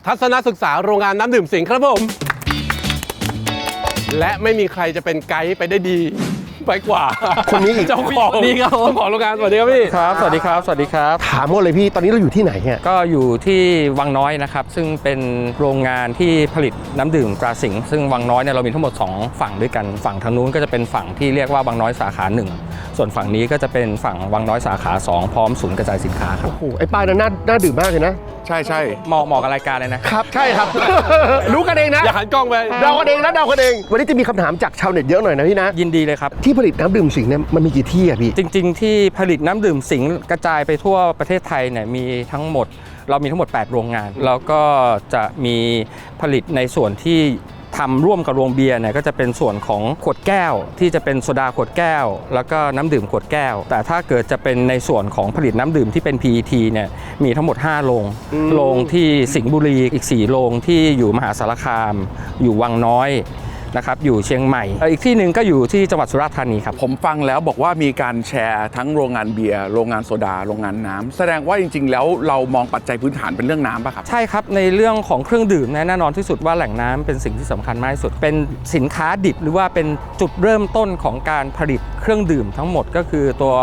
ทัศนศึกษาโรงงานน้ำดื่มสิงห์ครับผมและไม่มีใครจะเป็นไกด์ไปได้ดีไปกว่าคนนี้อีก เจ้าของนี่ครับเจ้าของโรงงานสวัสดีครับพี่ครับสวัสดีครับสวัสดีครับถามหมดเลยพี่ตอนนี้เราอยู่ที่ไหนเนี่ยก็อยู่ที่วังน้อยนะครับซึ่งเป็นโรงงานที่ผลิตน้ำดื่มตราสิงห์ซึ่งวังน้อยเนี่ยเรามีทั้งหมด2ฝั่งด้วยกันฝั่งทางนู้นก็จะเป็นฝั่งที่เรียกว่าวังน้อยสาขา1ส่วนฝั่งนี้ก็จะเป็นฝั่งวังน้อยสาขา2พร้อมศูนย์กระจายสินค้าครับโอ้โหไอ้ป้ายนั้นน่าดื่มมากเลยนะใช่เหมาะกับรายการเลยนะครับใช่ครับ รู้กันเองนะอย่าหันกล้องไปเดากันเองนะเดากันเองวันนี้จะมีคำถามจากชาวเน็ตเยอะหน่อยนะพี่นะยินดีเลยครับที่ผลิตน้ำดื่มสิงห์เนี่ยมันมีกี่ที่อะพี่จริงๆที่ผลิตน้ำดื่มสิงห์กระจายไปทั่วประเทศไทยเนี่ยมีทั้งหมดเรามีทั้งหมด8โรงงานแล้วก็จะมีผลิตในส่วนที่ทำร่วมกับโรงเบียร์เนี่ยก็จะเป็นส่วนของขวดแก้วที่จะเป็นโซดาขวดแก้วแล้วก็น้ำดื่มขวดแก้วแต่ถ้าเกิดจะเป็นในส่วนของผลิตน้ำดื่มที่เป็น PET เนี่ยมีทั้งหมด5โรงโรงที่สิงห์บุรีอีก4โรงที่อยู่มหาสารคามอยู่วังน้อยนะครับอยู่เชียงใหม่อีกที่หนึ่งก็อยู่ที่จังหวัดสุราษฎร์ธานีครับผมฟังแล้วบอกว่ามีการแชร์ทั้งโรงงานเบียร์โรงงานโซดาโรงงานน้ำแสดงว่าจริงๆแล้วเรามองปัจจัยพื้นฐานเป็นเรื่องน้ำป่ะครับใช่ครับในเรื่องของเครื่องดื่มแน่นอนที่สุดว่าแหล่งน้ำเป็นสิ่งที่สำคัญมากที่สุดเป็นสินค้าดิบหรือว่าเป็นจุดเริ่มต้นของการผลิตเครื่องดื่มทั้งหมดก็คือตัว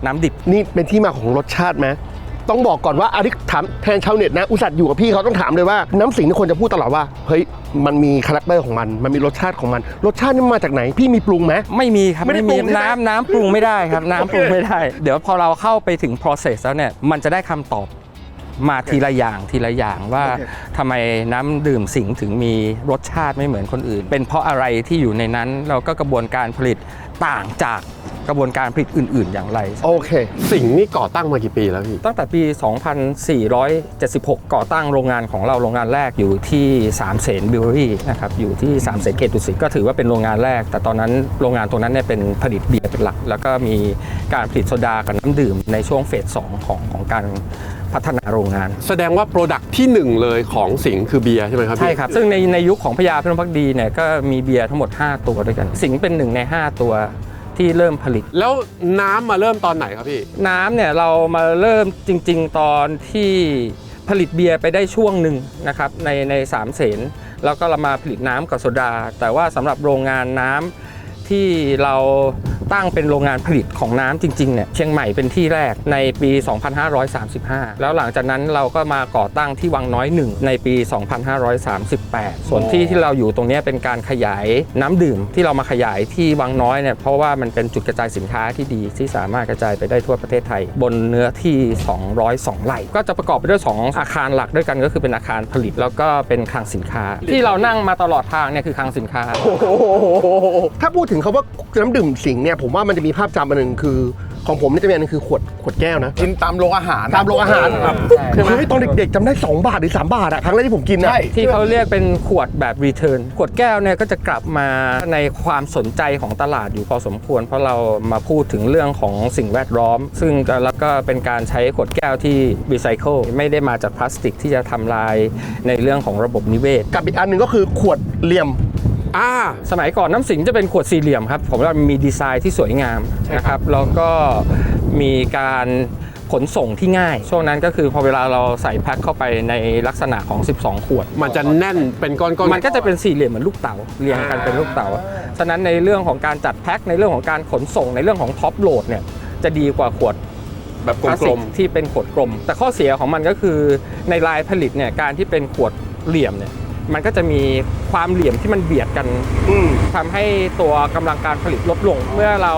น้ำดิบนี่เป็นที่มาของรสชาติไหมต้องบอกก่อนว่าอันนี้ถามแทนชาวเน็ตนะอุตส่าห์อยู่กับพี่เขาต้องถามเลยว่าน้ำสิงห์ที่คนจะพูดตลอดว่าเฮ้ยมันมีคาแรคเตอร์ของมันมีรสชาติของมันรสชาตินี่มาจากไหนพี่มีปรุงไหมไม่มีครับไม่ได้ปรุงน้ำปรุงไม่ได้ครับน้ำปรุงไม่ได้เดี๋ยวพอเราเข้าไปถึง process แล้วเนี่ยมันจะได้คำตอบมาทีละอย่างว่าทำไมน้ำดื่มสิงห์ถึงมีรสชาติไม่เหมือนคนอื่นเป็นเพราะอะไรที่อยู่ในนั้นแล้วก็กระบวนการผลิตต่างจากกระบวนการผลิตอื่นๆอย่างไรโอเคสิงห์นี่ก่อตั้งมากี่ปีแล้วพี่ตั้งแต่ปี 2476 ก่อตั้งโรงงานของเราโรงงานแรกอยู่ที่สามเสนบิวเวอรี่นะครับอยู่ที่สามเสนเขตดุสิตก็ถือว่าเป็นโรงงานแรกแต่ตอนนั้นโรงงานตรงนั้นเนี่ยเป็นผลิตเบียร์เป็นหลักแล้วก็มีการผลิตโซดากับน้ำดื่มในช่วงเฟส2ของการพัฒนาโรงงานแสดงว่าโปรดักที่1เลยของสิงห์คือเบียร์ใช่ไหมครับใช่ครับซึ่งในยุคของพญาพิรมภักดีเนี่ยก็มีเบียร์ทั้งหมด5ตัวด้วยกันสิงห์เป็น1ใน5ตัวที่เริ่มผลิตแล้วน้ำมาเริ่มตอนไหนครับพี่น้ำเนี่ยเรามาเริ่มจริงๆตอนที่ผลิตเบียร์ไปได้ช่วงหนึ่งนะครับในสามเสนแล้วก็เรามาผลิตน้ำกับโซดาแต่ว่าสำหรับโรงงานน้ำที่เราตั้งเป็นโรงงานผลิตของน้ำจริงๆเนี่ยเชียงใหม่เป็นที่แรกในปี 2535 แล้วหลังจากนั้นเราก็มาก่อตั้งที่วังน้อย1ในปี 2538 ส่วนที่เราอยู่ตรงนี้เป็นการขยายน้ำดื่มที่เรามาขยายที่วังน้อยเนี่ยเพราะว่ามันเป็นจุดกระจายสินค้าที่ดีที่สามารถกระจายไปได้ทั่วประเทศไทยบนเนื้อที่202ไร่ก็จะประกอบไปด้วย2อาคารหลักด้วยกันก็คือเป็นอาคารผลิตแล้วก็เป็นคลังสินค้าที่เรานั่งมาตลอดทางเนี่ยคือคลังสินค้าถ้าพูดถึงคำว่าน้ำดื่มสิงห์เนี่ยผมว่ามันจะมีภาพจำอันหนึ่งคือของผมนี่จะมีอันนึงคือขวดแก้วนะกินตามโรงอาหารตามโรงอาหารคือตอนเด็กๆจำได้2 บาทหรือ3 บาทอะครั้งแรกที่ผมกินนะที่เขาเรียกเป็นขวดแบบรีเทิร์นขวดแก้วเนี่ยก็จะกลับมาในความสนใจของตลาดอยู่พอสมควรเพราะเรามาพูดถึงเรื่องของสิ่งแวดล้อมซึ่งแล้วก็เป็นการใช้ขวดแก้วที่รีไซเคิลไม่ได้มาจากพลาสติกที่จะทำลายในเรื่องของระบบนิเวศกับอีกอันหนึ่งก็คือขวดเหลี่ยมสมัยก่อนน้ำสิงห์จะเป็นขวดสี่เหลี่ยมครับผมว่ามีดีไซน์ที่สวยงามนะครับแล้วก็มีการขนส่งที่ง่ายช่วงนั้นก็คือพอเวลาเราใส่แพ็คเข้าไปในลักษณะของ12ขวดมันจะแน่นเป็นก้อนๆมันก็จะเป็นสี่เหลี่ยมเหมือนลูกเต๋าเรียงกันเป็นลูกเต๋าฉะนั้นในเรื่องของการจัดแพ็คในเรื่องของการขนส่งในเรื่องของท็อปโหลดเนี่ยจะดีกว่าขวดแบบกลมๆที่เป็นขวดกลมแต่ข้อเสียของมันก็คือในลายผลิตเนี่ยการที่เป็นขวดเหลี่ยมเนี่ยมันก็จะมีความเหลี่ยมที่มันเบียดกันทำให้ตัวกำลังการผลิตลดลงเมื่อเรา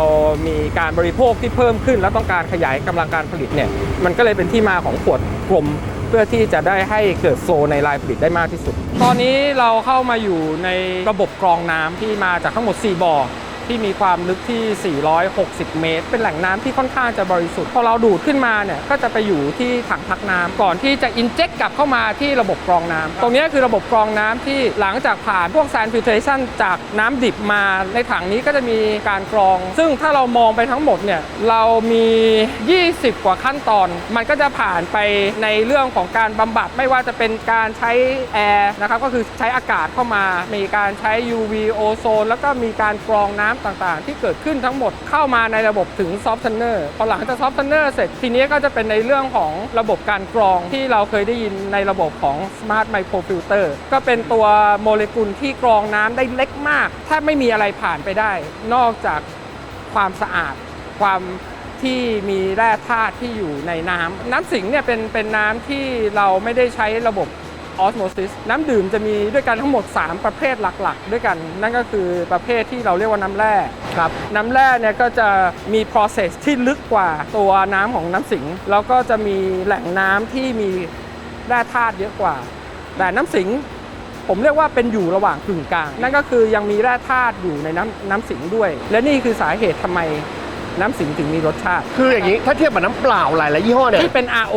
มีการบริโภคที่เพิ่มขึ้นแล้วต้องการขยายกำลังการผลิตเนี่ยมันก็เลยเป็นที่มาของขวดกลมเพื่อที่จะได้ให้เกิดโฟลว์ในลายผลิตได้มากที่สุดตอนนี้เราเข้ามาอยู่ในระบบกรองน้ำที่มาจากทั้งหมด4บ่อที่มีความลึกที่460เมตรเป็นแหล่งน้ำที่ค่อนข้างจะบริสุทธิ์พอเราดูดขึ้นมาเนี่ยก็จะไปอยู่ที่ถังพักน้ำก่อนที่จะอินเจคกลับเข้ามาที่ระบบกรองน้ำตรงนี้คือระบบกรองน้ำที่หลังจากผ่านพวกแซนฟิลเทชันจากน้ำดิบมาในถังนี้ก็จะมีการกรองซึ่งถ้าเรามองไปทั้งหมดเนี่ยเรามี20กว่าขั้นตอนมันก็จะผ่านไปในเรื่องของการบำบัดไม่ว่าจะเป็นการใช้แอร์นะครับก็คือใช้อากาศเข้ามามีการใช้ UV โอโซนแล้วก็มีการกรองน้ำ ต่างๆ ที่เกิดขึ้นทั้งหมดเข้ามาในระบบถึงซอฟต์ทันเนอร์พอหลังจากซอฟต์ทันเนอร์เสร็จทีนี้ก็จะเป็นในเรื่องของระบบการกรองที่เราเคยได้ยินในระบบของ Smart Microfilter ก็เป็นตัวโมเลกุลที่กรองน้ำได้เล็กมากแทบไม่มีอะไรผ่านไปได้นอกจากความสะอาดความที่มีแร่ธาตุที่อยู่ในน้ำสิงเนี่ยเป็นน้ำที่เราไม่ได้ใช้ระบบออสโมซิสน้ำดื่มจะมีด้วยกันทั้งหมด3ประเภทหลักๆด้วยกันนั่นก็คือประเภทที่เราเรียกว่าน้ำแร่ครับน้ำแร่เนี่ยก็จะมี process ที่ลึกกว่าตัวน้ำของน้ำสิงแล้วก็จะมีแหล่งน้ำที่มีแร่ธาตุเยอะกว่าแต่น้ำสิงผมเรียกว่าเป็นอยู่ระหว่างกึ่งกลางนั่นก็คือยังมีแร่ธาตุอยู่ในน้ำสิงด้วยและนี่คือสาเหตุทำไมน้ำสิงถึงมีรสชาติคืออย่างนี้ถ้าเทียบกับน้ำเปล่าหลายยี่ห้อเนี่ยที่เป็น RO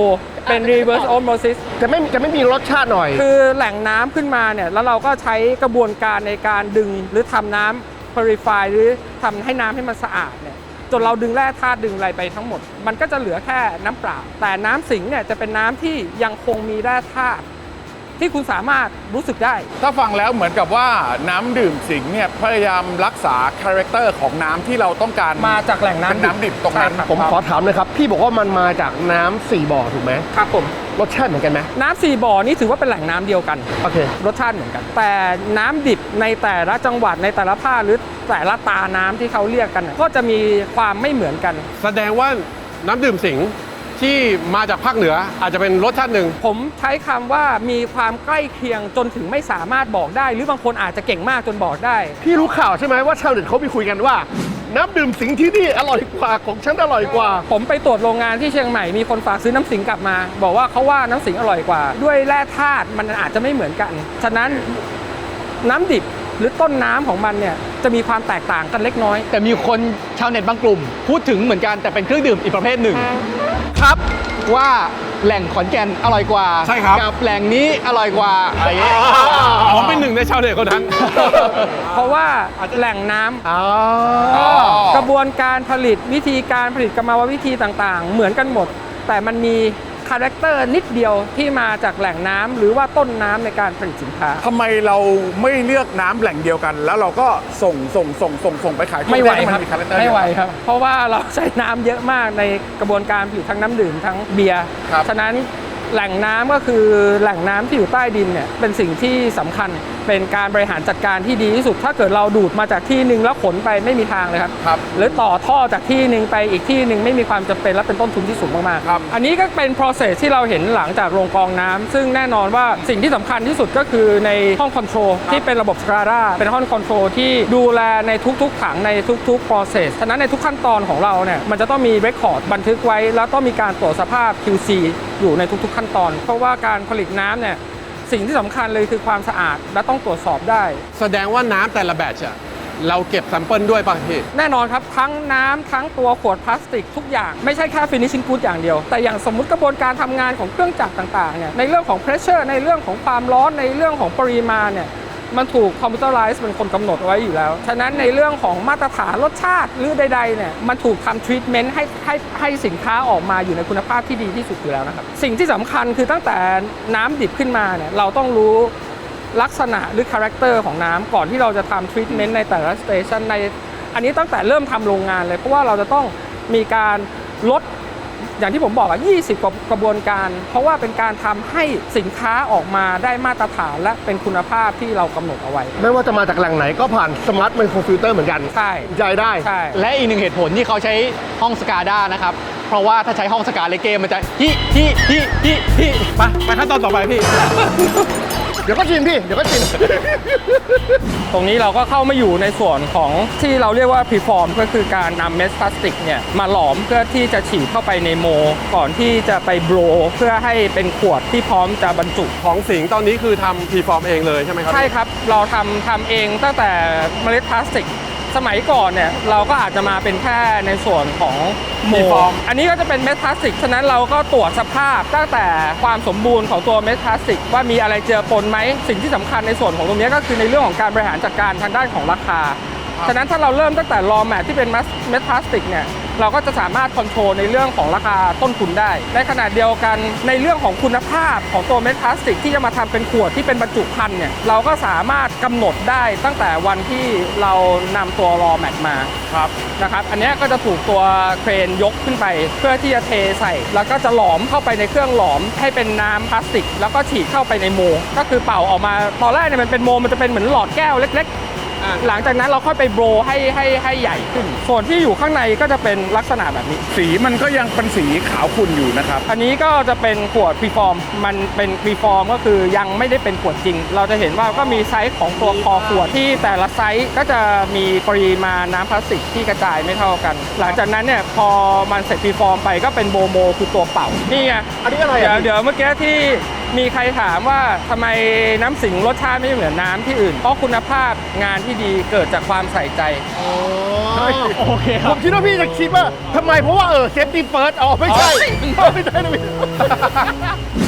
เป็น reverse osmosis จะไม่มีรสชาติหน่อยคือแหล่งน้ำขึ้นมาเนี่ยแล้วเราก็ใช้กระบวนการในการดึงหรือทำน้ำ purify หรือทำให้น้ำให้มันสะอาดเนี่ยจนเราดึงแร่ธาตุดึงอะไรไปทั้งหมดมันก็จะเหลือแค่น้ำเปล่าแต่น้ำสิงเนี่ยจะเป็นน้ำที่ยังคงมีแร่ธาตุที่คุณสามารถรู้สึกได้ถ้าฟังแล้วเหมือนกับว่าน้ำดื่มสิงเนี่ยพยายามรักษาคาแรคเตอร์ของน้ำที่เราต้องการมาจากแหล่งน้ำเป็นน้ำดิบตรงนั้นผมขอถามเลยครับพี่บอกว่ามันมาจากน้ำ4บ่อถูกไหมครับผมรสชาติเหมือนกันไหมน้ำ4บ่อนี้ถือว่าเป็นแหล่งน้ำเดียวกันโอเครสชาติเหมือนกันแต่น้ำดิบในแต่ละจังหวัดในแต่ละภาคหรือแต่ละตาน้ำที่เขาเรียกกันก็จะมีความไม่เหมือนกันแสดงว่าน้ำดื่มสิงที่มาจากภาคเหนืออาจจะเป็นรสชาติหนึ่งผมใช้คำว่ามีความใกล้เคียงจนถึงไม่สามารถบอกได้หรือบางคนอาจจะเก่งมากจนบอกได้พี่รู้ข่าวใช่ไหมว่าชาวเน็ตเขามีคุยกันว่าน้ำดื่มสิงที่นี่อร่อยกว่าของฉันอร่อยกว่าผมไปตรวจโรงงานที่เชียงใหม่มีคนฝากซื้อน้ำสิงกลับมาบอกว่าเขาว่าน้ำสิงอร่อยกว่าด้วยแร่ธาตุมันอาจจะไม่เหมือนกันฉะนั้นน้ำดิบหรือต้นน้ำของมันเนี่ยจะมีความแตกต่างกันเล็กน้อยแต่มีคนชาวเน็ตบางกลุ่มพูดถึงเหมือนกันแต่เป็นเครื่องดื่มอีกประเภทหนึ่งครับว่าแหล่งขอนแก่นอร่อยกว่าใช่ครับกับแหล่งนี้อร่อยกว่าอะไรอย่างเงี้ยผมเป็นหนึ่งในชาวเน็ตคนนั้นเพราะว่าแหล่งน้ำกระบวนการผลิตวิธีการผลิตกรรมวิธีต่างๆเหมือนกันหมดแต่มันมีคาแรคเตอร์นิดเดียวที่มาจากแหล่งน้ำหรือว่าต้นน้ำในการผลิตสินค้าทำไมเราไม่เลือกน้ำแหล่งเดียวกันแล้วเราก็ส่งไปขายไม่ไหวครับไม่ไหวครับเพราะว่าเราใช้น้ำเยอะมากในกระบวนการผลิตทั้งน้ำดื่มทั้งเบียร์ฉะนั้นแหล่งน้ำก็คือแหล่งน้ำที่อยู่ใต้ดินเนี่ยเป็นสิ่งที่สำคัญเป็นการบริหารจัดการที่ดีที่สุดถ้าเกิดเราดูดมาจากที่หนึ่งแล้วขนไปไม่มีทางเลยครับหรือต่อท่อจากที่หนึ่งไปอีกที่หนึ่งไม่มีความจำเป็นและเป็นต้นทุนที่สูงมากๆอันนี้ก็เป็น process ที่เราเห็นหลังจากโรงกรองน้ำซึ่งแน่นอนว่าสิ่งที่สำคัญที่สุดก็คือในห้องคอนโทรลที่เป็นระบบ SCADA เป็นห้องคอนโทรลที่ดูแลในทุกๆถังในทุกๆ process ฉะนั้นในทุกขั้นตอนของเราเนี่ยมันจะต้องมี record บันทึกไว้แล้วต้องมีการตรวจสภาพ QC อยู่ในทุกๆขั้นตอนเพราะว่าการผลิตน้ำเนี่ยสิ่งที่สำคัญเลยคือความสะอาดและต้องตรวจสอบได้แสดงว่าน้ำแต่ละแบตช์เราเก็บแซมเปิลด้วยป่ะพี่แน่นอนครับทั้งน้ำทั้งตัวขวดพลาสติกทุกอย่างไม่ใช่แค่ finishing good อย่างเดียวแต่อย่างสมมุติกระบวนการทำงานของเครื่องจักรต่างๆเนี่ยในเรื่องของ pressure ในเรื่องของความร้อนในเรื่องของปริมาณเนี่ยมันถูกคอมพิวเตอร์ไลซ์เป็นคนกำหนดไว้อยู่แล้วฉะนั้นในเรื่องของมาตรฐานรสชาติหรือใดๆเนี่ยมันถูกทำทรีทเมนต์ให้สินค้าออกมาอยู่ในคุณภาพที่ดีที่สุดอยู่แล้วนะครับสิ่งที่สำคัญคือตั้งแต่น้ำดิบขึ้นมาเนี่ยเราต้องรู้ลักษณะหรือคาแรคเตอร์ของน้ำก่อนที่เราจะทำทรีทเมนต์ในแต่ละสเตชันในอันนี้ตั้งแต่เริ่มทำโรงงานเลยเพราะว่าเราจะต้องมีการลดอย่างที่ผมบอก20กระบวนการเพราะว่าเป็นการทำให้สินค้าออกมาได้มาตรฐานและเป็นคุณภาพที่เรากำหนดเอาไว้ไม่ว่าจะมาจากแหล่งไหนก็ผ่าน Smart Microfilter เหมือนกันใช่ใจได้ใช่และอีกหนึ่งเหตุผลที่เขาใช้ห้อง SCADA นะครับเพราะว่าถ้าใช้ห้อง SCADA เลเกมมันจะไปขั้นตอนต่อไปพี่ เดี๋ยวก็ชิมพี่เดี๋ยวก็ชิม ตรงนี้เราก็เข้ามาอยู่ในส่วนของที่เราเรียกว่า preform ก็คือการนำเม็ดพลาสติกเนี่ยมาหลอมเพื่อที่จะฉีดเข้าไปในโมก่อนที่จะไปโบรเพื่อให้เป็นขวดที่พร้อมจะบรรจุของสิงตอนนี้คือทำ preform เองเลยใช่ไหมครับใช่ครับเราทำเองตั้งแต่เมล็ดพลาสติกสมัยก่อนเนี่ยเราก็อาจจะมาเป็นแค่ในส่วนของโมอันนี้ก็จะเป็นเม็ดพลาสติกฉะนั้นเราก็ตรวจสภาพตั้งแต่ความสมบูรณ์ของตัวเม็ดพลาสติกว่ามีอะไรเจือปนไหมสิ่งที่สำคัญในส่วนของตรงนี้ก็คือในเรื่องของการบริหารจัดการทางด้านของราคาฉะนั้นถ้าเราเริ่มตั้งแต่รอแมทที่เป็นเม็ดพลาสติกเนี่ย เราก็จะสามารถคอนโทรลในเรื่องของราคาต้นทุนได้ในขณะเดียวกันในเรื่องของคุณภาพของตัวเม็ดพลาสติกที่จะมาทำเป็นขวดที่เป็นบรรจุภัณฑ์เนี่ยเราก็สามารถกำหนดได้ตั้งแต่วันที่เรานำตัวรอแมทมาครับนะครับอันนี้ก็จะถูกตัวเครนยกขึ้นไปเพื่อที่จะเทใส่แล้วก็จะหลอมเข้าไปในเครื่องหลอมให้เป็นน้ำพลาสติกแล้วก็ฉีดเข้าไปในโมก็คือเป่าออกมาตอนแรกเนี่ยมันเป็นโมมันจะเป็นเหมือนหลอดแก้วเล็กๆหลังจากนั้นเราค่อยไปโบรให้ใหญ่ขึ้นส่วนที่อยู่ข้างในก็จะเป็นลักษณะแบบนี้สีมันก็ยังเป็นสีขาวขุ่นอยู่นะครับอันนี้ก็จะเป็นขวดพรีฟอร์มมันเป็นพรีฟอร์มก็คือยังไม่ได้เป็นขวดจริงเราจะเห็นว่าก็มีไซส์ของตัวคอขวดที่แต่ละไซส์ก็จะมีปริมาณน้ำพลาสติกที่กระจายไม่เท่ากันหลังจากนั้นเนี่ยพอมันเสร็จพรีฟอร์มไปก็เป็นโบโมคือตัวเป่านี่ไงอันนี้อะไร เดี๋ยวเมื่อกี้ที่มีใครถามว่าทำไมน้ำสิงรสชาติไม่เหมือนน้ำที่อื่นเพราะคุณภาพงานที่ดีเกิดจากความใส่ใจโอเคผมคิดว่าพี่จะคิดว่าทำไมเพราะว่าเซฟตี้เฟิร์สไม่ใช่ไม่ใช่นะพี่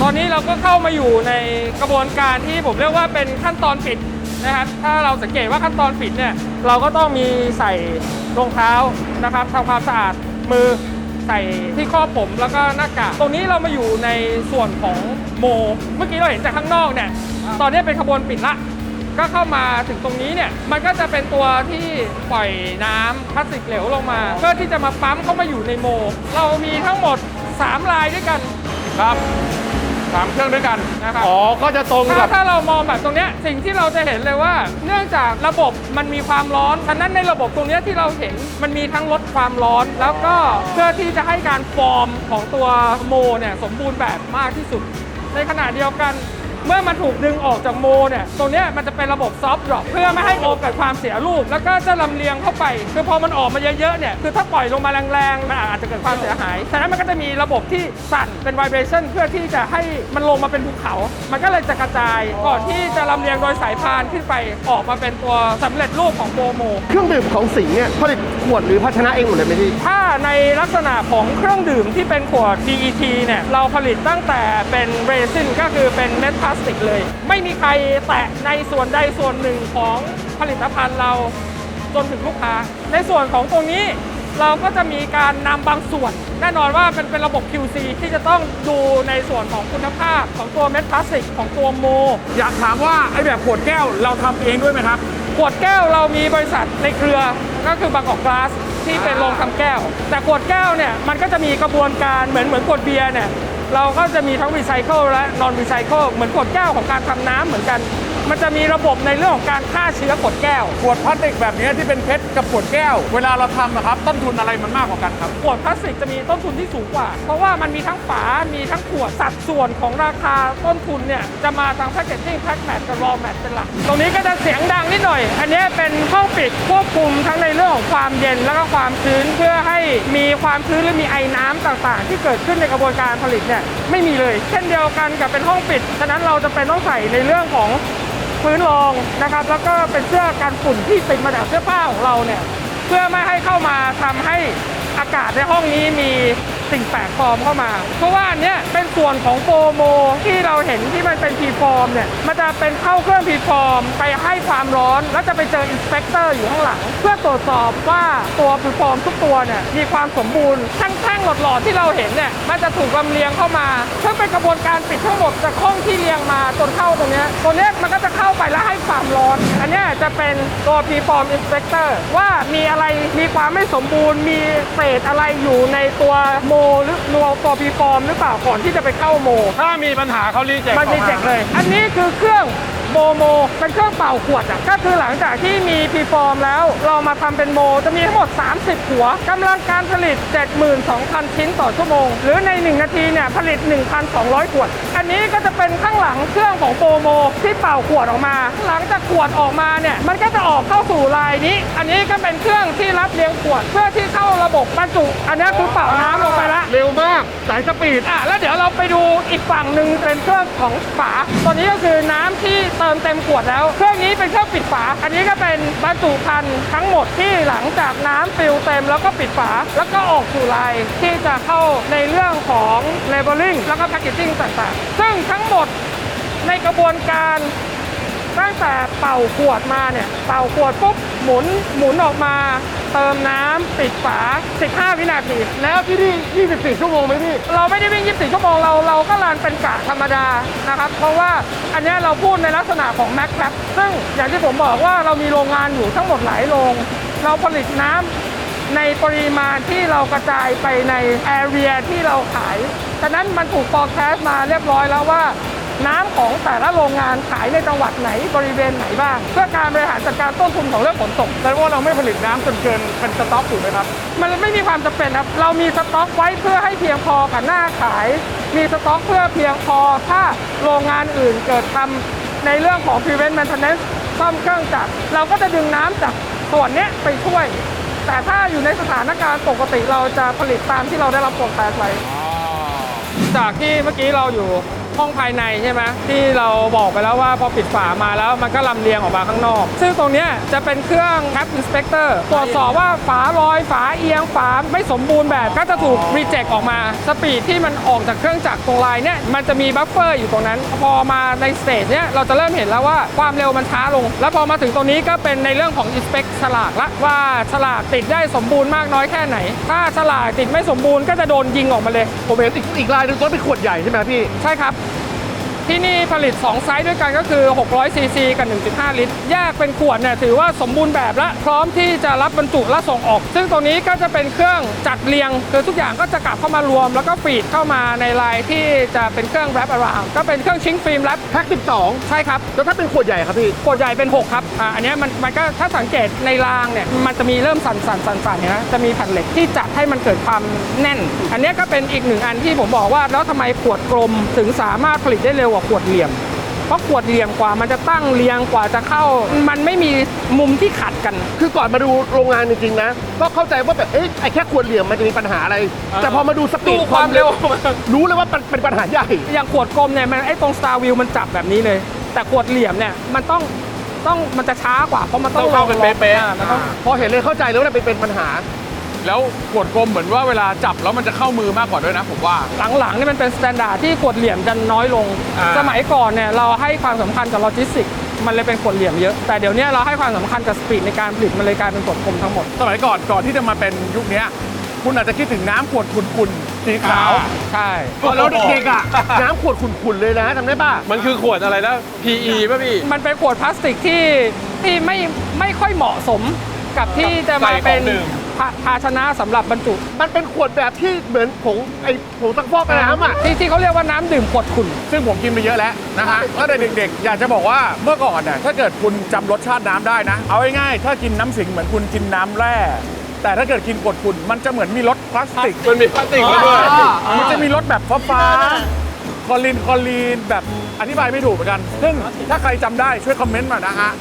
ตอนนี้เราก็เข้ามาอยู่ในกระบวนการที่ผมเรียกว่าเป็นขั้นตอนปิดนะครับถ้าเราสังเกตว่าขั้นตอนปิดเนี่ยเราก็ต้องมีใส่รองเท้านะครับทำความสะอาดมือใส่ที่ครอบผมแล้วก็หน้ากากตรงนี้เรามาอยู่ในส่วนของโมเมื่อกี้เราเห็นจากข้างนอกเนี่ยตอนนี้เป็นขบวนปิดละก็เข้ามาถึงตรงนี้เนี่ยมันก็จะเป็นตัวที่ปล่อยน้ำพลาสติกเหลวลงมาเพื่อที่จะมาปั๊มเข้ามาอยู่ในโมเรามีทั้งหมด3ลายด้วยกันครับ3เครื่องด้วยกันนะครับก็จะตรงกับถ้าเรามองแบบตรงเนี้ยสิ่งที่เราจะเห็นเลยว่าเนื่องจากระบบมันมีความร้อนฉะนั้นในระบบตรงเนี้ยที่เราเห็นมันมีทั้งลดความร้อนแล้วก็เพื่อที่จะให้การฟอร์มของตัวโมเนี่ยสมบูรณ์แบบมากที่สุดในขณะเดียวกันเมื่อมันถูกดึงออกจากโมเนี่ยตรงนี้มันจะเป็นระบบซอฟต์ดรอปเพื่อไม่ให้โมเกิดความเสียรูปแล้วก็จะลำเลียงเข้าไปคือพอมันออกมาเยอะๆเนี่ยคือถ้าปล่อยลงมาแรงๆมันอาจจะเกิดความเสียหายฉะนั้นมันก็จะมีระบบที่สั่นเป็นไวเบรชั่นเพื่อที่จะให้มันลงมาเป็นภูเขามันก็เลยจะกระจายก่อนที่จะลำเลียงโดยสายพานขึ้นไปออกมาเป็นตัวสำเร็จรูปของโมเครื่องดื่มของสิงห์เนี่ยผลิตขวดหรือภาชนะเองหมดเลยไหมพี่ถ้าในลักษณะของเครื่องดื่มที่เป็นขวด PET เนี่ยเราผลิตตั้งแต่เป็นเรซินก็คือเป็นเม็ดพลาสติกเลยไม่มีใครแตะในส่วนใดส่วนหนึ่งของผลิตภัณฑ์เราจนถึงลูกค้าในส่วนของตรงนี้เราก็จะมีการนำบางส่วนแน่นอนว่าเป็นระบบ QC ที่จะต้องดูในส่วนของคุณภาพของตัวเม็ดพลาสติกของตัวโมอยากถามว่าไอ้แบบขวดแก้วเราทำเองด้วยไหมครับขวดแก้วเรามีบริษัทในเครือก็คือบางกอกกลาสที่เป็นโรงทำแก้วแต่ขวดแก้วเนี่ยมันก็จะมีกระบวนการเหมือนขวดเบียร์เนี่ยเราก็จะมีทั้งรีไซเคิลและนอนรีไซเคิลเหมือนขวดแก้วของการทำน้ำเหมือนกันมันจะมีระบบในเรื่องของการฆ่าเชื้อขวดแก้วขวดพลาสติกแบบนี้ที่เป็นเพชรกับขวดแก้วเวลาเราทำนะครับต้นทุนอะไรมันมากกว่ากันครับขวดพลาสติกจะมีต้นทุนที่สูงกว่าเพราะว่ามันมีทั้งฝามีทั้งขวดสัดส่วนของราคาต้นทุนเนี่ยจะมาทางแพคเกจจิ้งแพ็คแมทกับรอแมทเป็นหลักตรงนี้ก็จะเสียงดังนิดหน่อยอันนี้เป็นห้องปิดควบคุมทั้งในเรื่องของความเย็นแล้วก็ความชื้นเพื่อให้มีความชื้นและมีไอน้ำต่างๆที่เกิดขึ้นในกระบวนการผลิตเนี่ยไม่มีเลยเช่นเดียวกันกับเป็นห้องปิดฉะนั้นเราจะเป็นต้องใส่ในเรื่องของพื้นรองนะครับแล้วก็เป็นเสื้อกันฝุ่นที่ติดมาจากเสื้อผ้าของเราเนี่ยเพื่อไม่ให้เข้ามาทำให้อากาศในห้องนี้มีสิ่งแปลกปลอมเข้ามาเพราะว่าอันนี้เป็นส่วนของโฟโมที่เราเห็นที่มันเป็นพรีฟอร์มเนี่ยมันจะเป็นเข้าเครื่องพรีฟอร์มไปให้ความร้อนแล้วจะไปเจออินสเปกเตอร์อยู่ข้างหลังเพื่อตรวจสอบว่าตัวพรีฟอร์มทุกตัวเนี่ยมีความสมบูรณ์แท่งๆหลอดๆที่เราเห็นเนี่ยมันจะถูกลำเลียงเข้ามาเพื่อเป็นกระบวนการปิดทั้งหมดจากห้องที่เรียงมาจนเข้าตรงนี้มันก็จะเข้าไปแล้วให้ความร้อนอันนี้จะเป็นตัวพรีฟอร์มอินสเปกเตอร์ว่ามีอะไรมีความไม่สมบูรณ์มีเศษอะไรอยู่ในตัวโมหรือตัวพรีฟอร์มหรือเปล่าก่อนที่จะไปเข้าโมถ้ามีปัญหาเขารีเจ็คมันรีเจ็คเลยอันนี้คือเครื่องโมเป็นเครื่องเป่าขวดก็คือหลังจากที่มีพรีฟอร์มแล้วเรามาทำเป็นโมจะมีทั้งหมด30หัวกำลังการผลิต 72,000 ชิ้นต่อชั่วโมงหรือใน1นาทีเนี่ยผลิต 1,200 ขวดอันนี้ก็จะเป็นข้างหลังเครื่องของโมที่เป่าขวดออกมาหลังจากขวดออกมาเนี่ยมันก็จะออกเข้าสู่ลายนี้อันนี้ก็เป็นเครื่องที่รับเลี้ยงขวดเพื่อที่เข้าระบบบรรจุอันนี้คือเป่าน้ำลงไปแล้วเร็วมากสายสปีดแล้วเดี๋ยวเราไปดูอีกฝั่งหนึ่งเป็นเครื่องของฝาตัวนี้ก็คือน้ำที่เติมเต็มขวดแล้วเครื่องนี้เป็นเครื่องปิดฝาอันนี้ก็เป็นบรรจุภัณฑ์ทั้งหมดที่หลังจากน้ำฟิลเต็มแล้วก็ปิดฝาแล้วก็ออกสู่ลายที่จะเข้าในเรื่องของ labeling แล้วก็ packaging ต่างๆซึ่งทั้งหมดในกระบวนการ ตั้งแต่เป่าขวดมาเนี่ยเป่าขวดปุ๊บหมุนออกมาเติมน้ำปิดฝา 15 วินาที แล้วที่นี่24 ชั่วโมงไหมพี่ เราไม่ได้วิ่ง 24 ชั่วโมงเราก็รันเป็นกะธรรมดานะครับเพราะว่าอันเนี้ยเราพูดในลักษณะของ Max Cap ซึ่งอย่างที่ผมบอกว่าเรามีโรงงานอยู่ทั้งหมดหลายโรงเราผลิตน้ำในปริมาณที่เรากระจายไปในแอเรียที่เราขายฉะนั้นมันถูก forecast มาเรียบร้อยแล้วว่าน้ำของแต่ละโรงงานขายในจังหวัดไหนบริเวณไหนบ้างเพื่อการบริหารจัดการต้นทุนของเรื่องขนส่ง แต่ว่าเราไม่ผลิตน้ำจนเกินเป็นสต็อกถูกไหมครับ มันไม่มีความจำเป็นครับเรามีสต็อกไว้เพื่อให้เพียงพอกับหน้าขาย มีสต็อกเพื่อเพียงพอถ้าโรงงานอื่นเกิดทำในเรื่องของ prevent maintenance ซ่อมเครื่องจักรเราก็จะดึงน้ำจากส่วนเนี้ยไปช่วย แต่ถ้าอยู่ในสถานการณ์ปกติเราจะผลิตตามที่เราได้รับโปรแกรมไว้จากที่เมื่อกี้เราอยู่ห้องภายในใช่ไหมที่เราบอกไปแล้วว่าพอปิดฝามาแล้วมันก็ลำเลียงออกมาข้างนอกซึ่งตรงเนี้ยจะเป็นเครื่อง Cap Inspector ตรวจสอบว่าฝาลอยฝาเอียงฝาไม่สมบูรณ์แบบก็จะถูก reject ออกมาสปีดที่มันออกจากเครื่องจักรตรงลายเนี้ยมันจะมีบัฟเฟอร์อยู่ตรงนั้นพอมาในสเตจเนี้ยเราจะเริ่มเห็นแล้วว่าความเร็วมันช้าลงแล้วพอมาถึงตรงนี้ก็เป็นในเรื่องของ Inspect ฉลากละว่าฉลากติดได้สมบูรณ์มากน้อยแค่ไหนถ้าฉลากติดไม่สมบูรณ์ก็จะโดนยิงออกมาเลย ผมเห็นอีกลายหนึงต้นเป็นขวดใหญ่ใช่ไหมพี่ ใช่ครับที่นี่ผลิต2ไซส์ด้วยกันก็คือ600ซีซีกับ 1.5 ลิตรแยกเป็นขวดเนี่ยถือว่าสมบูรณ์แบบและพร้อมที่จะรับบรรจุและส่งออกซึ่งตรงนี้ก็จะเป็นเครื่องจัดเรียงคือทุกอย่างก็จะกลับเข้ามารวมแล้วก็ฟีดเข้ามาในลายที่จะเป็นเครื่อง wrap around ก็เป็นเครื่องชิงฟิล์ม wrap แพ็ค12 ใช่ครับ แล้วถ้าเป็นขวดใหญ่ครับพี่ ขวดใหญ่เป็น6ครับอันเนี้ยมันก็ถ้าสังเกตในรางเนี่ยมันจะมีเริ่มสั่นๆเนี่ยนะจะมีแผ่นเหล็กที่จัดให้มันเกิดความแน่นอันเนี้ยก็เป็นอีกหนึ่งอันที่ผมบอกว่าแล้วทำไมขวดกลมถึงสามารถผลิตได้เร็วกว่าขวดเหลี่ยมเพราะขวดเหลี่ยมกว่ามันจะตั้งเรียงกว่าจะเข้ามันไม่มีมุมที่ขัดกัน คือก่อนมาดูโรงงานจริงๆนะก็เข้าใจว่าแบบไอ้แค่ขวดเหลี่ยมมันจะมีปัญหาอะไร แต่พอมาดูสปีด ดูความเร็ว รู้เลยว่ามันเป็นปัญหาใหญ่ อย่างขวดกลมเนี่ยมันไอ้ตรง Star Wheel มันจับแบบนี้เลย แต่ขวดเหลี่ยมเนี่ยมันมันจะช้ากว่าเพราะมันต้อง เข้าเป็นเป๊ะ มันต้อง พอเห็นเลยเข้าใจแล้วว่าเป็นปัญหา แล้วขวดกลมเหมือนว่าเวลาจับแล้วมันจะเข้ามือมากกว่าด้วยนะผมว่า หลังๆนี่มันเป็นสแตนดาร์ดที่ขวดเหลี่ยมจะน้อยลง สมัยก่อนเนี่ยเราให้ความสำคัญกับโลจิสติกมันเลยเป็นขวดเหลี่ยมเยอะแต่เดี๋ยวนี้เราให้ความสำคัญกับสปีดในการผลิตมันเลยกลายเป็นขวดกลมทั้งหมด สมัยก่อนที่จะมาเป็นยุคเนี้ยคุณอาจจะคิดถึงน้ำขวดขุ่นๆสีขาว ใช่ แล้วเด็กๆอ่ะ น้ำขวดขุ่นๆเลยนะจำได้ป่ะ มันคือขวดอะไรนะ PE ป่ะพี่ มันเป็นขวดพลาสติกที่ไม่ค่อยเหมาะสมกับที่จะมาเป็นภาชนะสำหรับบรรจุ มันเป็นขวดแบบที่เหมือนผงซักฟอกน้ำอ่ะ ที่เขาเรียกว่าน้ำดื่มขวดขุ่น ซึ่งผมกินไปเยอะแล้วนะฮะถ้าเด็กๆ อยากจะบอกว่าเมื่อก่อนเนี่ยถ้าเกิดคุณจำรสชาติน้ำได้นะ เอาง่ายๆถ้ากินน้ำสิงเหมือนคุณกินน้ำแร่แต่ถ้าเกิดกินขวดขุ่นมันจะเหมือนมีรสพลาสติก มันมีพลาสติกมาด้วย มันจะมีรสแบบฟ้าๆคอลีนแบบอธิบายไม่ถูกเหมือนกัน ซึ่งถ้าใครจำได้ช่วยคอมเมนต์มานะฮะ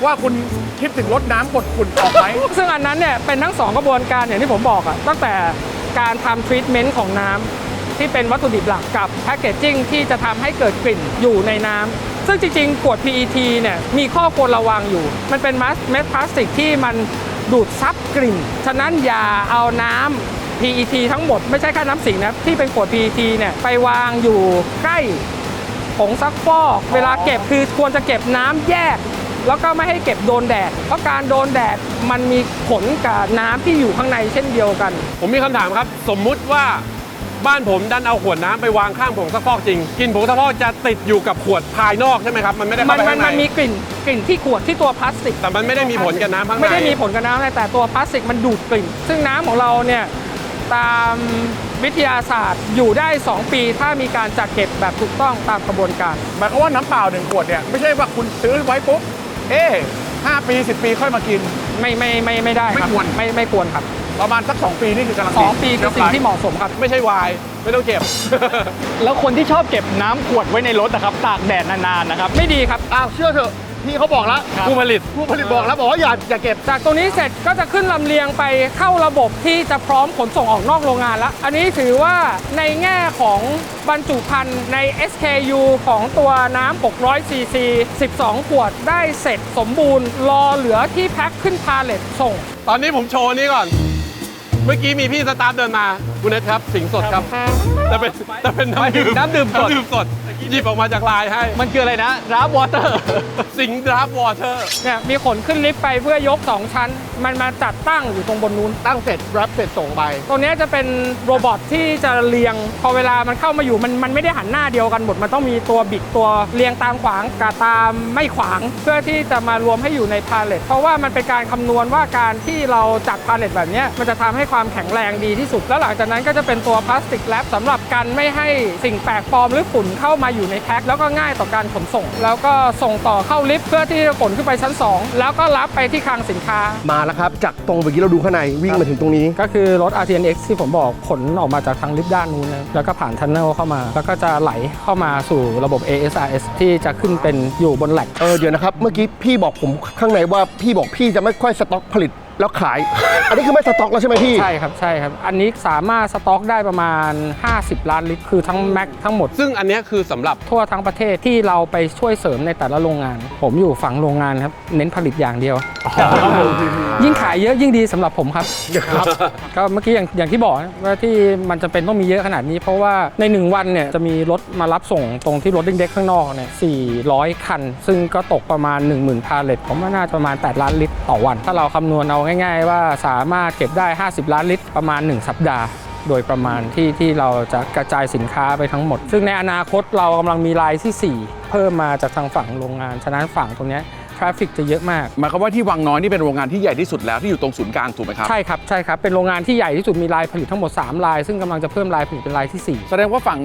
ว่าคุณคิดถึงรสน้ำขวดขุ่นออกไหม ซึ่งอันนั้นเนี่ยเป็นทั้ง2กระบวนการอย่างที่ผมบอกอะตั้งแต่การทำทรีทเมนต์ของน้ำที่เป็นวัตถุดิบหลักกับแพคเกจจิ้งที่จะทำให้เกิดกลิ่นอยู่ในน้ำซึ่งจริงๆขวด PET เนี่ยมีข้อควรระวังอยู่ มันเป็นเม็ดพลาสติกที่มันดูดซับกลิ่นฉะนั้นอย่าเอาน้ำ PET ทั้งหมดไม่ใช่แค่น้ำสิงนะที่เป็นขวด PET เนี่ยไปวางอยู่ใกล้ผงซักฟอกเวลาเก็บคือควรจะเก็บน้ำแยกแล้วก็ไม่ให้เก็บโดนแดดเพราะการโดนแดดมันมีผลกับน้ำที่อยู่ข้างในเช่นเดียวกัน ผมมีคำถามครับ สมมุติว่าบ้านผมดันเอาขวดน้ำไปวางข้างผงซักฟอกจริงกลิ่นผงซักฟอกจะติดอยู่กับขวดภายนอกใช่ไหมครับ มันไม่ได้เข้าไปข้างใน มันมีกลิ่นที่ขวดที่ตัวพลาสติก แต่มันไม่ได้มีผลกับน้ำข้างใน ไม่ได้มีผลกับน้ำแต่ตัวพลาสติกมันดูดกลิ่น ซึ่งน้ำของเราเนี่ยตามวิทยาศาสตร์อยู่ได้ 2 ปีถ้ามีการจัดเก็บแบบถูกต้องตามกระบวนการ หมายความว่าน้ำเปล่า1 ขวดเนี่ยไม่ใช่ว่าคุณซื้อไว้ปุ๊บ5 ปี10 ปีค่อยมากิน ไม่ได้ครับ ไม่ควร ไม่ควรครับ ประมาณสัก2 ปีนี่คือกำลังดี 2 ปีคือสิ่งที่เหมาะสมครับ ไม่ใช่ไวน์ไม่ต้องเก็บ แล้วคนที่ชอบเก็บน้ำขวดไว้ในรถนะครับตากแดดนานๆนะครับ ไม่ดีครับ อ้าวเชื่อเถอะพี่เขาบอกแล้ว ผู้ผลิต ผู้ผลิตบอกแล้วบอกว่าอย่าเก็บ จากตรงนี้เสร็จก็จะขึ้นลำเลียงไปเข้าระบบที่จะพร้อมขนส่งออกนอกโรงงานแล้ว อันนี้ถือว่าในแง่ของบรรจุภัณฑ์ใน SKU ของตัวน้ำ600 cc 12 ขวดได้เสร็จสมบูรณ์รอเหลือที่แพ็คขึ้นพาเลทส่ง ตอนนี้ผมโชว์นี้ก่อน เมื่อกี้มีพี่สตาฟเดินมาคุณเนทครับ สิงสดครับแต่เป็นน้ำดื่ม น้ำดื่มสด น้ำดื่มสด หยิบออกมาจากลายให้ มันคืออะไรนะรับวอเตอร์ สิงห์ดราฟวอเตอร์ เนี่ยมีขนขึ้นลิฟต์ไปเพื่อยก 2 ชั้น มันมาจัดตั้งอยู่ตรงบนนู้น ตั้งเสร็จรับเสร็จส่งไป ตัวเนี้ยจะเป็นโรบอทที่จะเรียง พอเวลามันเข้ามาอยู่มันไม่ได้หันหน้าเดียวกันหมด มันต้องมีตัวบิดตัวเรียงตามขวางกับตามไม่ขวาง เพื่อที่จะมารวมให้อยู่ในพาเลตเพราะว่ามันเป็นการคำนวณว่าการที่เราจัดพาเลตแบบเนี้ยมันจะทำให้ความแข็งแรงดีที่สุด แล้วหลังจากนั้นก็จะเป็นตัวพลาสติกแรปสำหรับกันไม่ให้สิ่งแปลกปลอมหรือฝุ่นเข้ามาอยู่ในแพ็คแล้วก็ง่ายต่อการขนส่ง แล้วก็ส่งต่อเข้าลิฟต์เพื่อที่จะขนขึ้นไปชั้น 2 แล้วก็รับไปที่คลังสินค้า มาแล้วครับ จากตรงเมื่อกี้เราดูข้างในวิ่งมาถึงตรงนี้ ก็คือรถ RTNX ที่ผมบอกขนออกมาจากทางลิฟต์ด้านนู้นนะแล้วก็ผ่านทันเนลเข้ามา แล้วก็จะไหลเข้ามาสู่ระบบ ASRS ที่จะขึ้นเป็นอยู่บนแหลก เดี๋ยวนะครับ เมื่อกี้พี่บอกผมข้างในว่าพี่บอกพี่จะไม่ค่อยสต็อกผลิตแล้วขาย อันนี้คือไม่สต็อกแล้วใช่ไหมพี่ ใช่ครับใช่ครับ อันนี้สามารถสต็อกได้ประมาณ 50 ล้านลิตร คือทั้งแม็กทั้งหมด ซึ่งอันเนี้ยคือสำหรับ ทั่วทั้งประเทศที่เราไปช่วยเสริมในแต่ละโรงงาน ผมอยู่ฝั่งโรงงานครับ เน้นผลิตอย่างเดียว ยิ่งขายเยอะยิ่งดีสำหรับผมครับ ก็เมื่อกี้อย่างที่บอกนะว่าที่มันจะเป็นต้องมีเยอะขนาดนี้ เพราะว่าใน 1 วันเนี่ยจะมีรถมารับส่งตรงที่รถเด็กๆข้างนอกเนี่ย400 คัน ซึ่งก็ตกประมาณ 10,000 พาเลตผมว่าน่าจะประมาณ8 ล้านลิตรต่อวัน ถ้าเราคำนวณเอาง่ายๆว่าสามารถเก็บได้50 ล้านลิตรประมาณ1 สัปดาห์ โดยประมาณที่เราจะกระจายสินค้าไปทั้งหมด ซึ่งในอนาคตเรากำลังมีรายที่ 4 เพิ่มมาจากทางฝั่งโรงงาน ฉะนั้นฝั่งตรงเนี้ยทราฟฟิกจะเยอะมาก หมายความว่าที่วังน้อยนี่เป็นโรงงานที่ใหญ่ที่สุดแล้วที่อยู่ตรงศูนย์กลางถูกไหมครับ ใช่ครับใช่ครับเป็นโรงงานที่ใหญ่ที่สุดมีรายผลิตทั้งหมด3 ราย ซึ่งกำลังจะเพิ่มรายผลิตเป็นรายที่ 4 แสดงว่าฝั่ง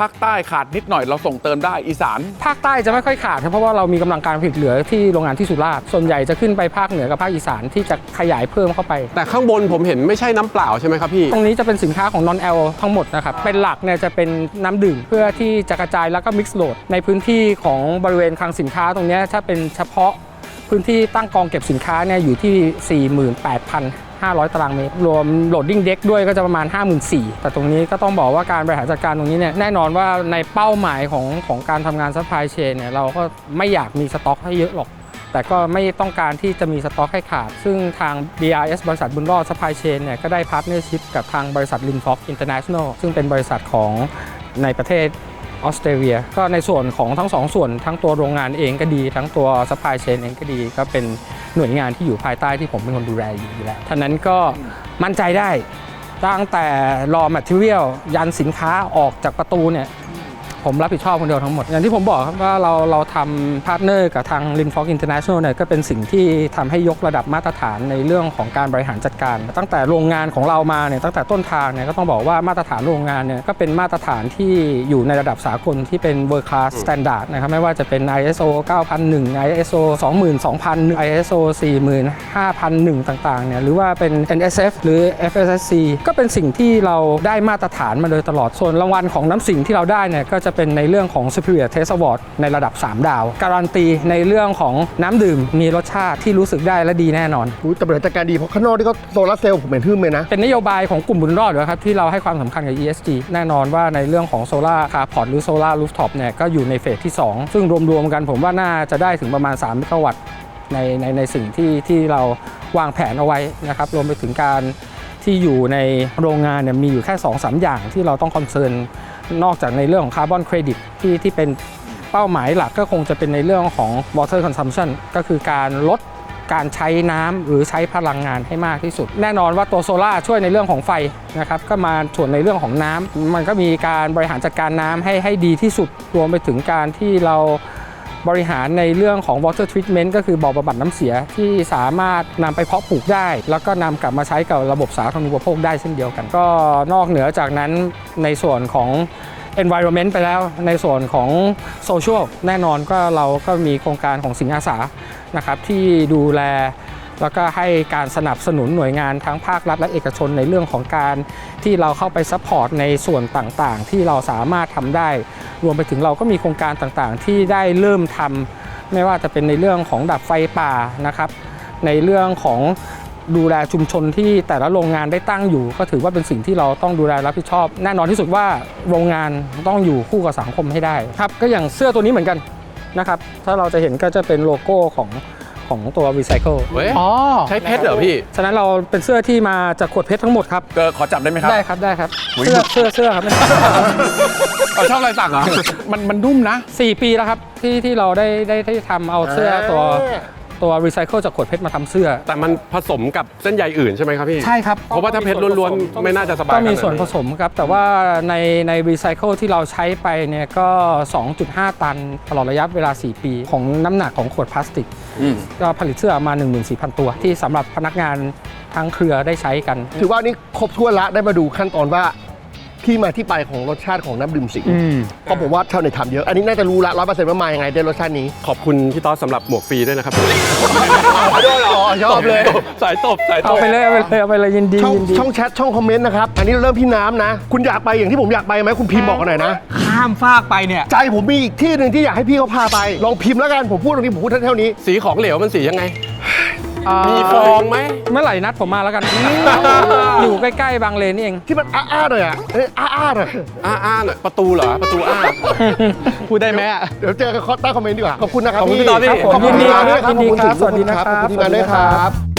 ภาคใต้ขาดนิดหน่อยเราส่งเติมได้อีสาน ภาคใต้จะไม่ค่อยขาดครับเพราะว่าเรามีกำลังการผลิตเหลือที่โรงงานที่สุราษฎร์ส่วนใหญ่จะขึ้นไปภาคเหนือกับภาคอีสานที่จะขยายเพิ่มเข้าไป แต่ข้างบนผมเห็นไม่ใช่น้ำเปล่าใช่ไหมครับพี่ ตรงนี้จะเป็นสินค้าของ non L ทั้งหมดนะครับเป็นหลักเนี่ยจะเป็นน้ำดื่มเพื่อที่จะกระจายแล้วก็ mix load ในพื้นที่ของบริเวณคลังสินค้าตรงนี้ถ้าเป็นเฉพาะพื้นที่ตั้งกองเก็บสินค้าเนี่ยอยู่ที่ 48,500 ตารางเมตรรวมโหลดดิ้งเด็กด้วยก็จะประมาณ 54,000 แต่ตรงนี้ก็ต้องบอกว่าการบริหารจัดการตรงนี้เนี่ยแน่นอนว่าในเป้าหมายของการทำงานซัพพลายเชนเนี่ยเราก็ไม่อยากมีสต็อกให้เยอะหรอกแต่ก็ไม่ต้องการที่จะมีสต็อกให้ขาดซึ่งทาง BRS บริษัทบุญรอดซัพพลายเชนเนี่ยก็ได้พาร์ทเนอร์ชิพกับทางบริษัท Linfox International ซึ่งเป็นบริษัทของในประเทศออสเตรเลียก็ในส่วนของทั้ง2 ส่วนทั้งตัวโรงงานเองก็ดีทั้งตัว supply chain เองก็ดีก็เป็นหน่วยงานที่อยู่ภายใต้ที่ผมเป็นคนดูแลอยู่แล้วท่านั้นก็มั่นใจได้ตั้งแต่ raw material ยันสินค้าออกจากประตูเนี่ยผมรับผิดชอบคนเดียวทั้งหมดอย่างที่ผมบอกครับว่าเราทำพาร์ทเนอร์กับทาง Linfox International เนี่ยก็เป็นสิ่งที่ทำให้ยกระดับมาตรฐานในเรื่องของการบริหารจัดการตั้งแต่โรงงานของเรามาเนี่ยตั้งแต่ต้นทางเนี่ยก็ต้องบอกว่ามาตรฐานโรงงานเนี่ยก็เป็นมาตรฐานที่อยู่ในระดับสากลที่เป็น World Class Standard นะครับไม่ว่าจะเป็น ISO 9001 ISO 22000 ISO 45001 ต่างๆเนี่ยหรือว่าเป็น NSF หรือ FSSC ก็เป็นสิ่งที่เราได้มาตรฐานมาโดยตลอดส่วนรางวัลของน้ำสิ่งที่เราได้เนี่ยก็จะเป็นในเรื่องของ Superior Taste Award ในระดับ 3 ดาวการันตีในเรื่องของน้ำดื่มมีรสชาติที่รู้สึกได้และดีแน่นอน แต่บริหารจัดการดีเพราะข้างนอกที่เขาโซลาร์เซลล์ผมเห็นทึ่มเลยนะ เป็นนโยบายของกลุ่มบุญรอดอยู่ครับที่เราให้ความสำคัญกับ ESG แน่นอนว่าในเรื่องของโซลาร์คาร์พอร์ตหรือโซลาร์รูฟท็อปเนี่ยก็อยู่ในเฟสที่ 2 ซึ่งรวมๆกันผมว่าน่าจะได้ถึงประมาณ3เมกะวัตต์ในสิ่งที่เราวางแผนเอาไว้นะครับรวมไปถึงการที่อยู่ในโรงงานเนี่ยมีอยู่แค่ 2-3 อย่างที่เราต้องคอนเซิร์นนอกจากในเรื่องของคาร์บอนเครดิตที่เป็นเป้าหมายหลักก็คงจะเป็นในเรื่องของ water consumption ก็คือการลดการใช้น้ำหรือใช้พลังงานให้มากที่สุดแน่นอนว่าตัวโซล่าช่วยในเรื่องของไฟนะครับก็มาส่วนในเรื่องของน้ำมันก็มีการบริหารจัดการน้ำให้ดีที่สุดรวมไปถึงการที่เราบริหารในเรื่องของ water treatment ก็คือบ่อบำบัดน้ำเสียที่สามารถนำไปเพาะปลูกได้แล้วก็นำกลับมาใช้กับระบบสาธารณูปโภคได้เช่นเดียวกันก็นอกเหนือจากนั้นในส่วนของenvironment ไปแล้วในส่วนของ social แน่นอนก็เราก็มีโครงการของสิงห์อาสานะครับที่ดูแลแล้วก็ให้การสนับสนุนหน่วยงานทั้งภาครัฐและเอกชนในเรื่องของการที่เราเข้าไปซัพพอร์ตในส่วนต่างๆที่เราสามารถทำได้รวมไปถึงเราก็มีโครงการต่างๆที่ได้เริ่มทำไม่ว่าจะเป็นในเรื่องของดับไฟป่านะครับในเรื่องของดูแลชุมชนที่แต่ละโรงงานได้ตั้งอยู่ก็ถือว่าเป็นสิ่งที่เราต้องดูแลรับผิดชอบแน่นอนที่สุดว่าโรงงานต้องอยู่คู่กับสังคมให้ได้ครับก็อย่างเสื้อตัวนี้เหมือนกันนะครับถ้าเราจะเห็นก็จะเป็นโลโก้ของ ของตัว Recycle เว้ย อ๋อ ใช้เพชรเหรอพี่ ฉะนั้นเราเป็นเสื้อที่มาจากขวดเพชรทั้งหมดครับ ขอจับได้ไหมครับ ได้ครับได้ครับ อุ๊ย เสื้อครับ เอาชอบอะไรสั่งเหรอ มันนุ่มนะ 4 ปีแล้วครับที่เราได้ทำเอาเสื้อตัวรีไซเคิลจากขวดเพชรมาทำเสื้อ แต่มันผสมกับเส้นใยอื่นใช่ไหมครับพี่ ใช่ครับ เพราะว่าถ้าเพชรล้วนๆไม่น่าจะสบาย ก็มี ขนาด ส่วนผสมครับ แต่ว่าในรีไซเคิลที่เราใช้ไปเนี่ยก็ 2.5 ตันตลอดระยะเวลา 4 ปีของน้ำหนักของขวดพลาสติก ก็ผลิตเสื้อมา 14,000 ตัว ที่สำหรับพนักงานทั้งเครือได้ใช้กัน ถือว่านี่ครบถ้วนละได้มาดูขั้นตอนว่าที่มาที่ไปของรสชาติของน้ำดื่มสิงห์เพราะผมว่าชาวเน็ตถามเยอะ อันนี้น่าจะรู้ละ100%ว่ามายังไงได้รสชาตินี้ ขอบคุณพี่ต๊อดสำหรับหมวกฟรีด้วยนะครับ ชอบเลย สายตบสายต เอา บ ไปเลยเอาไปเลยยินดี ช่องแชทช่องคอมเมนต์นะครับ อันนี้เราเริ่มที่น้ำนะ คุณอยากไปอย่างที่ผมอยากไปไหมคุณพิมพ์บอกกันหน่อยนะ ข้ามฟากไปเนี่ย ใจผมมีอีกที่หนึ่งที่อยากให้พี่เขาพาไป ลองพิมพ์แล้วกันผมพูดตรงนี้ผมพูดเท่านี้ สีของเหลวมันสียังไง มีฟองไหม เมื่อไหร่นัดผมมาแล้วกัน อยู่ใกล้ๆบางเลนนี่เอง ที่มันอ้าๆหน่อยอ่ะอ้าๆหน่อย อ้าหน่อยประตูเหรอ ประตูอ้า พูดได้ไหมอะ เดี๋ยวเจอกันใต้คอมเมนต์ดีกว่าขอบคุณนะครับ ขอบคุณพี่ต๊อดพี่ ขอบคุณ ยินดี มาก ครับ ด้วยครับ ยินดีครับ ขอบคุณ สวัสดีนะครับ ขอบคุณทีมงานด้วยครับ